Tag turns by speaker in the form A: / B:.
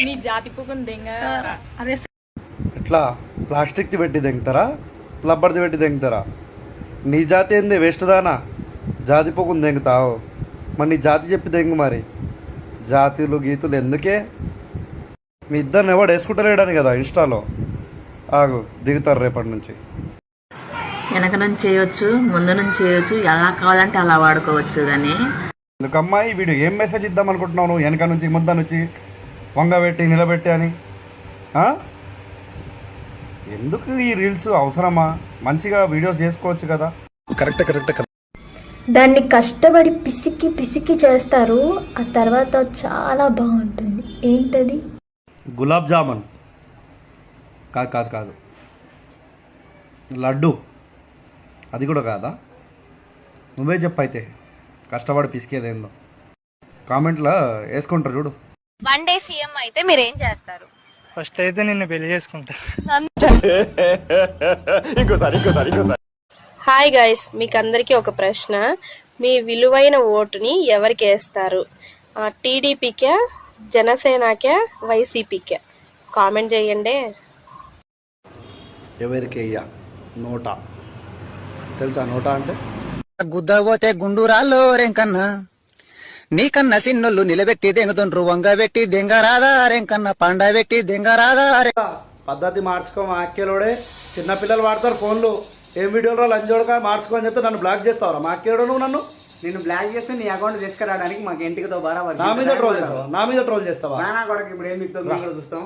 A: నీ జాతి పువ్వుని దెంగ అదే
B: ఎట్లా ప్లాస్టిక్ది పెట్టి దెంగుతారా రబ్బర్ది పెట్టి దెంగుతారా? నీ జాతి ఏంది వేస్ట్ దానా? జాతి పొగుని దెంగుతావు మరి నీ జాతి చెప్పి దెంగు. మరి జాతులు గీతులు ఎందుకే? మీ ఇద్దరిని ఎవడు వేసుకుంటలేడని కదా ఇన్స్టాలో. ఆగు దిగుతారు రేపటి నుంచి.
C: వెనక నుంచి చేయొచ్చు, ముందు నుంచి చేయొచ్చు, ఎలా కావాలంటే అలా వాడుకోవచ్చు. కానీ
B: ఎందుకమ్మాయి వీడు ఏం మెసేజ్ ఇద్దాం అనుకుంటున్నావు నువ్వు? వెనక నుంచి ముద్ద నుంచి వంగబెట్టి నిలబెట్టి అని ఎందుకు ఈ రీల్స్ అవసరమా? మంచిగా వీడియోస్ చేసుకోవచ్చు కదా. కరెక్ట్.
D: దాన్ని కష్టపడి పిసికి పిసికి చేస్తారు, ఆ తర్వాత చాలా బాగుంటుంది. ఏంటది?
B: గులాబ్ జామున్ కాదు లడ్డు. అది కూడా కాదా? నువ్వే చెప్పైతే కష్టపడి పిసికేదేందో కామెంట్లో వేసుకుంటారు చూడు.
E: వన్ డే సీఎం అయితే మీరు ఏం చేస్తారు?
F: ఫస్ట్ అయితే నిన్ను పెళ్లి చేసుకుంటా.
G: హాయ్ గైస్, మీకు అందరికీ ఒక ప్రశ్న. మీ విలువైన ఓటుని ఎవరికి వేస్తారు? టీడీపీకే, జనసేనకే, వైసీపీకే? కామెంట్ చేయండి.
B: ఎవరికి అయ్యా నోటా తెలుసా? నోటా అంటే
H: గుద్దబోతే గుండూరాల్లో రేంకన్నా, నీకన్నా సిన్నోళ్ళు నిలబెట్టి దెంగతుండ్రు, వంగబెట్టి దెంగరాదా రేంకన్నా, పండబెట్టి దెంగరాదా.
B: పద్ధతి మార్చుకో మా అక్కేలోడే. చిన్నపిల్లలు వాడతారు ఫోన్లు. ఏం వీడియోలో లంజోడగా మార్చుకో అని చెప్తే నన్ను బ్లాక్ చేస్తావరా? మా అక్కేలో నువ్వు నన్ను
H: నేను బ్లాక్ చేస్తే నీ అకౌంట్ తీసుకురావడానికి మాకు ఇంటికి
B: నా మీద ట్రోల్ చేస్తావా? ఇప్పుడు ఏం మీకు చూస్తాం.